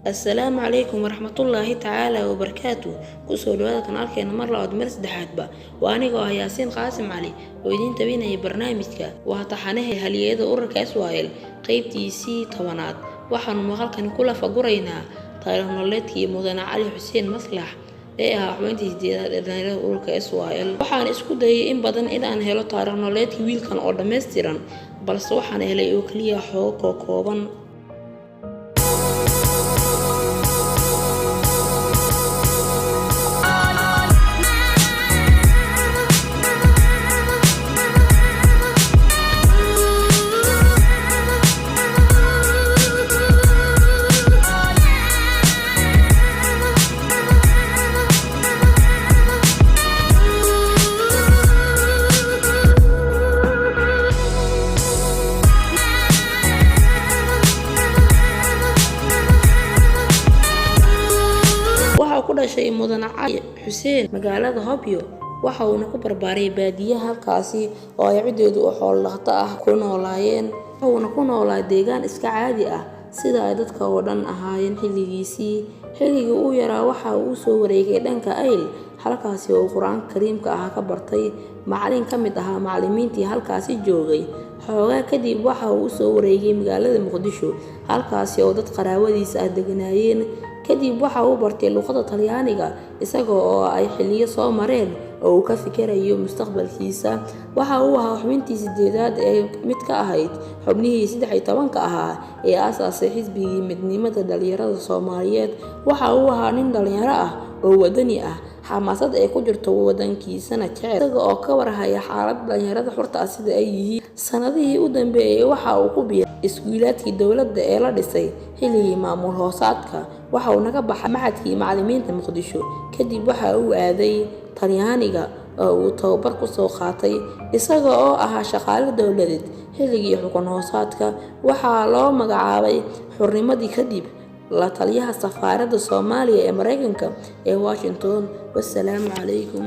السلام عليكم ورحمة الله تعالى وبركاته. كسو لوada kanaalkeena mar labaad mar saddexaadba waa anigoo ah Yaasiin Qaasim Cali oo idin tabinaya barnaamijka waa taxanaha haliyada ururka Israel qaybtiisii 10aad waxaanu maqalkan kula faguraynaa taariikh nololeedkii mudane Cali Xuseen Maslax ee ah xubintii sideedaad ee dhalinyarada ururka Israel. waxaan isku dayay in badan in aan helo taariikh nololeedkii wiilkan oo dhameystiran balse waxaan helay oo kaliya xoog kooban. ku dhashay mudane Cali Xuseen magaalada Hobyo waxa uu ku barbaaray baadiyaha halkaasi oo ay ciideedu u xoolo dhaqato ah ku noolaayeen. wuxuuna ku noolaa deegaan iska caadi ah sida ay dadka oo dhan ahaayeen xilligii uu yaraa waxa uu soo wareegay dhanka Ayl halkaasi oo Qur'aanka Kariimka ah ka bartay macallin ka mid ah macallimiintii halkaasi joogay. xoogaa kadib waxa uu soo wareegay magaalada Muqdisho halkaasi oo dad qaraawadiisa ah deganaayeen. kadib waxa uu bartay luqadda Talyaaniga isagoo oo ay xilliyo soo mareen oo uu ka fikirayo mustaqbalkiisa. waxa uu ahaa xubintii sideedaad ee mid ka ahayd xubnihii 13 ahaa ee aasaasay xisbigii midnimada dhalinyarada Soomaaliyeed. waxa uu ahaa nin dhalinyaro ah oo wadani ah xamaasad ay ku jirto wadankiisana jecel isaga oo ka warhaya xaaladda dhalinyarada xurta ah sida ay yihiin. sanadihii u dambeeyay waxa uu ku biiray iskuulaadkii dawladda ee la dhisay xilligii maamul hoosaadka. waxa uu naga baxay maxadkii macallimiinta Muqdisho kadib waxa uu aaday Talyaaniga oo uu tababar ku soo qaatay isaga oo ahaa shaqaale dawladeed. xilligii xukun hoosaadka waxa loo magacaabay xurnimadii kadib la taliyaha safaaradda Soomaaliya ee Mareykanka ee Washington. wassalaamu calaykum.